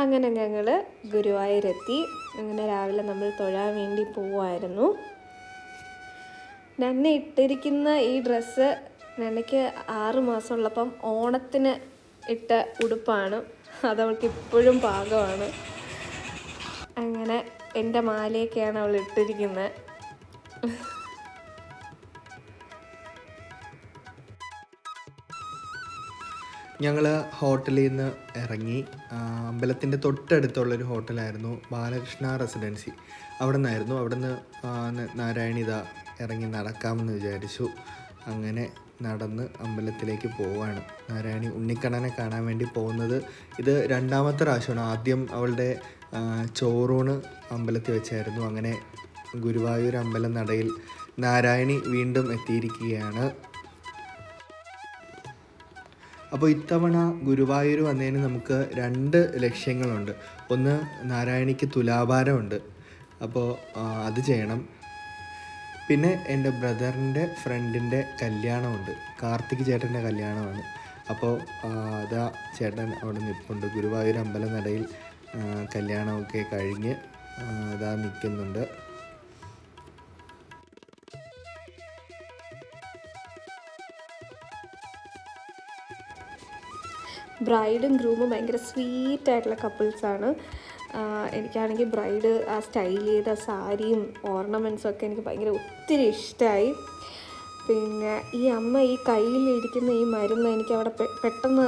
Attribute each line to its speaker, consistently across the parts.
Speaker 1: അങ്ങനെ ഞങ്ങൾ ഗുരുവായൂരെത്തി. അങ്ങനെ രാവിലെ നമ്മൾ തൊഴാൻ വേണ്ടി പോവായിരുന്നു. നന്നെ ഇട്ടിരിക്കുന്ന ഈ ഡ്രസ്സ് നന്നയ്ക്ക് 6 മാസമുള്ളപ്പം ഓണത്തിന് ഇട്ട ഉടുപ്പാണ്. അതവൾക്ക് ഇപ്പോഴും പാകമാണ്. അങ്ങനെ എൻ്റെ മാലയൊക്കെയാണ് അവൾ ഇട്ടിരിക്കുന്നത്.
Speaker 2: ഞങ്ങൾ ഹോട്ടലിൽ നിന്ന് ഇറങ്ങി. അമ്പലത്തിൻ്റെ തൊട്ടടുത്തുള്ളൊരു ഹോട്ടലായിരുന്നു ബാലകൃഷ്ണ റെസിഡൻസി. അവിടെ നിന്നായിരുന്നു. അവിടെ നിന്ന് നാരായണി ഇറങ്ങി നടക്കാമെന്ന് വിചാരിച്ചു. അങ്ങനെ നടന്ന് അമ്പലത്തിലേക്ക് പോവാണ്. നാരായണി ഉണ്ണിക്കണ്ണനെ കാണാൻ വേണ്ടി പോകുന്നത് ഇത് 2ാമത്തെ പ്രാവശ്യമാണ്. ആദ്യം അവളുടെ ചോറൂണ് അമ്പലത്തിൽ വെച്ചായിരുന്നു. അങ്ങനെ ഗുരുവായൂർ അമ്പലം നടയിൽ നാരായണി വീണ്ടും എത്തിയിരിക്കുകയാണ്. അപ്പോൾ ഇത്തവണ ഗുരുവായൂർ വന്നതിന് നമുക്ക് 2 ലക്ഷ്യങ്ങളുണ്ട്. ഒന്ന്, നാരായണിക്ക് തുലാഭാരമുണ്ട്, അപ്പോൾ അത് ചെയ്യണം. പിന്നെ എൻ്റെ ബ്രദറിൻ്റെ ഫ്രണ്ടിൻ്റെ കല്യാണമുണ്ട്, കാർത്തിക് ചേട്ടൻ്റെ കല്യാണമാണ്. അപ്പോൾ അതാ ചേട്ടൻ അവിടെ നിൽപ്പുണ്ട്. ഗുരുവായൂർ അമ്പലം നടയിൽ കല്യാണമൊക്കെ കഴിഞ്ഞ് അതാ നിൽക്കുന്നുണ്ട്.
Speaker 1: ബ്രൈഡും ഗ്രൂമും ഭയങ്കര സ്വീറ്റായിട്ടുള്ള കപ്പിൾസാണ്. എനിക്കാണെങ്കിൽ ബ്രൈഡ് ആ സ്റ്റൈൽ ചെയ്ത സാരിയും ഓർണമെൻറ്റ്സും ഒക്കെ എനിക്ക് ഭയങ്കര ഒത്തിരി ഇഷ്ടമായി. പിന്നെ ഈ അമ്മ ഈ കയ്യിലിരിക്കുന്ന ഈ മരുന്ന് എനിക്ക് അവിടെ പെട്ടെന്ന്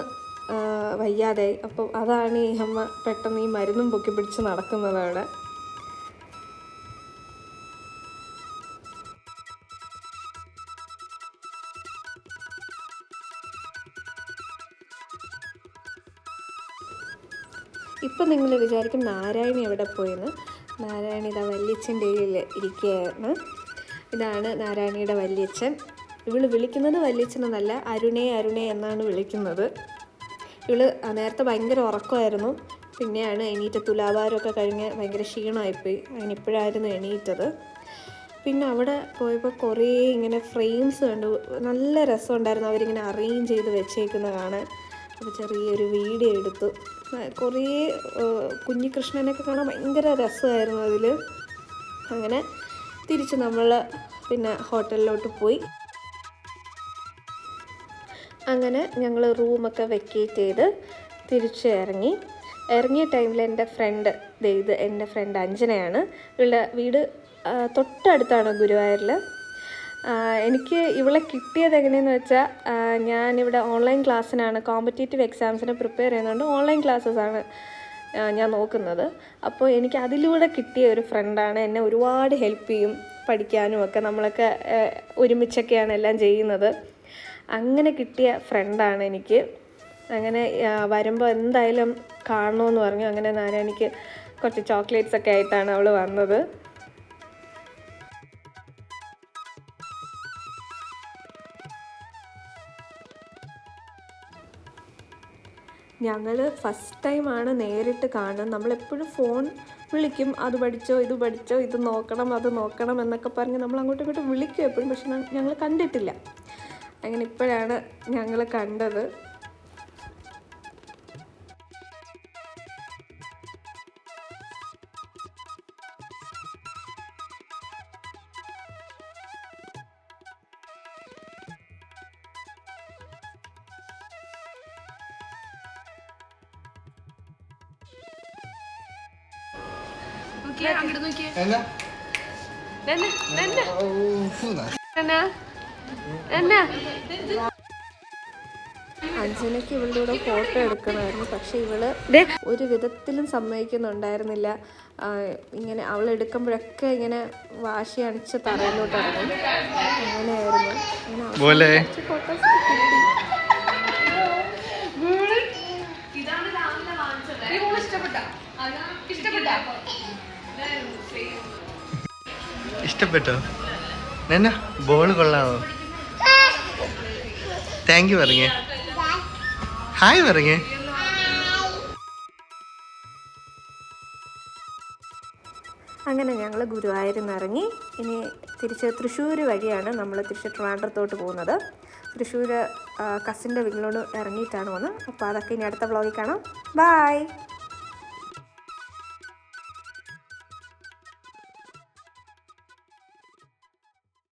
Speaker 1: വയ്യാതായി. അപ്പം അതാണ് ഈ അമ്മ പെട്ടെന്ന് ഈ മരുന്നും പൊക്കി പിടിച്ച് നടക്കുന്നത് അവിടെ. ഇപ്പം നിങ്ങൾ വിചാരിക്കും നാരായണി എവിടെ പോയെന്ന്. നാരായണി വല്യച്ഛൻ്റെ കയ്യിൽ ഇരിക്കുകയാണ്. ഇതാണ് നാരായണിയുടെ വല്യച്ഛൻ. ഇവൾ വിളിക്കുന്നത് വല്യച്ഛനെന്നല്ല, അരുണേ അരുണേ എന്നാണ് വിളിക്കുന്നത്. ഇവൾ നേരത്തെ ഭയങ്കര ഉറക്കമായിരുന്നു. പിന്നെയാണ് എണീറ്റ്. തുലാഭാരമൊക്കെ കഴിഞ്ഞ് ഭയങ്കര ക്ഷീണമായിപ്പോയി. അങ്ങനെ ഇപ്പോഴായിരുന്നു എണീറ്റത്. പിന്നെ അവിടെ പോയപ്പോൾ കുറേ ഇങ്ങനെ ഫ്രെയിംസ് കണ്ടു. നല്ല രസമുണ്ടായിരുന്നു അവരിങ്ങനെ അറേഞ്ച് ചെയ്ത് വെച്ചേക്കുന്നത് കാണാൻ. അപ്പോൾ ചെറിയൊരു വീഡിയോ എടുത്തു. കുറേ കുഞ്ഞികൃഷ്ണനൊക്കെ കാണാൻ ഭയങ്കര രസമായിരുന്നു അതിൽ. അങ്ങനെ തിരിച്ച് നമ്മൾ പിന്നെ ഹോട്ടലിലോട്ട് പോയി. അങ്ങനെ ഞങ്ങൾ റൂമൊക്കെ വെക്കേറ്റ് ചെയ്ത് തിരിച്ച് ഇറങ്ങിയ ടൈമിൽ എൻ്റെ ഫ്രണ്ട് ഇത് എൻ്റെ ഫ്രണ്ട് അഞ്ജനയാണ്. ഇവളുടെ വീട് തൊട്ടടുത്താണ് ഗുരുവായൂരിൽ. എനിക്ക് ഇവളെ കിട്ടിയത് എങ്ങനെയെന്ന് വെച്ചാൽ, ഞാനിവിടെ ഓൺലൈൻ ക്ലാസ്സിനാണ്, കോമ്പറ്റേറ്റീവ് എക്സാംസിന് പ്രിപ്പയർ ചെയ്യുന്നതുകൊണ്ട് ഓൺലൈൻ ക്ലാസ്സസാണ് ഞാൻ നോക്കുന്നത്. അപ്പോൾ എനിക്ക് അതിലൂടെ കിട്ടിയ ഒരു ഫ്രണ്ടാണ്. എന്നെ ഒരുപാട് ഹെൽപ്പ് ചെയ്യും പഠിക്കാനും ഒക്കെ. നമ്മളൊക്കെ ഒരുമിച്ചൊക്കെയാണ് എല്ലാം ചെയ്യുന്നത്. അങ്ങനെ കിട്ടിയ ഫ്രണ്ടാണ് എനിക്ക്. അങ്ങനെ വരുമ്പോൾ എന്തായാലും കാണണമെന്ന് പറഞ്ഞു. അങ്ങനെ നാരായണിക്ക് കുറച്ച് ചോക്ലേറ്റ്സൊക്കെ ആയിട്ടാണ് അവൾ വന്നത്. ഞങ്ങൾ ഫസ്റ്റ് ടൈമാണ് നേരിട്ട് കാണുന്നത്. നമ്മളെപ്പോഴും ഫോൺ വിളിക്കും, അത് പഠിച്ചോ ഇത് പഠിച്ചോ, ഇത് നോക്കണം അത് നോക്കണം എന്നൊക്കെ പറഞ്ഞ് നമ്മൾ അങ്ങോട്ടും ഇങ്ങോട്ടും വിളിക്കും എപ്പോഴും. പക്ഷെ ഞങ്ങൾ കണ്ടിട്ടില്ല. അങ്ങനെ ഇപ്പോഴാണ് ഞങ്ങൾ കണ്ടത്. അഞ്ജനയ്ക്ക് ഇവളുടെ കൂടെ ഫോട്ടോ എടുക്കണമായിരുന്നു. പക്ഷെ ഇവള് ഒരു വിധത്തിലും സമ്മതിക്കുന്നുണ്ടായിരുന്നില്ല. ഇങ്ങനെ അവൾ എടുക്കുമ്പോഴൊക്കെ ഇങ്ങനെ വാശി അണിച്ച് തറയിലോട്ട് ഇറങ്ങും. അങ്ങനെയായിരുന്നു. അങ്ങനെ ഫോട്ടോസ് കിട്ടി.
Speaker 2: ഇഷ്ടപ്പെട്ടോ? എന്നാ ബോൾ കൊള്ളാമോ? താങ്ക് യു പറഞ്ഞേ. ഹായ് പറഞ്ഞേ.
Speaker 1: അങ്ങനെ ഞങ്ങൾ ഗുരുവായൂരിൽ നിന്ന് ഇറങ്ങി. ഇനി തിരിച്ച് തൃശ്ശൂർ വഴിയാണ് നമ്മൾ തിരിച്ച് ട്രിവാൻഡ്രത്തോട്ട് പോകുന്നത്. തൃശ്ശൂർ കസിൻ്റെ വീട്ടിലോട്ട് ഇറങ്ങിയിട്ടാണ് പോകുന്നത്. അപ്പോൾ അതൊക്കെ ഇനി അടുത്ത വ്ളോഗിൽ കാണാം. ബൈ.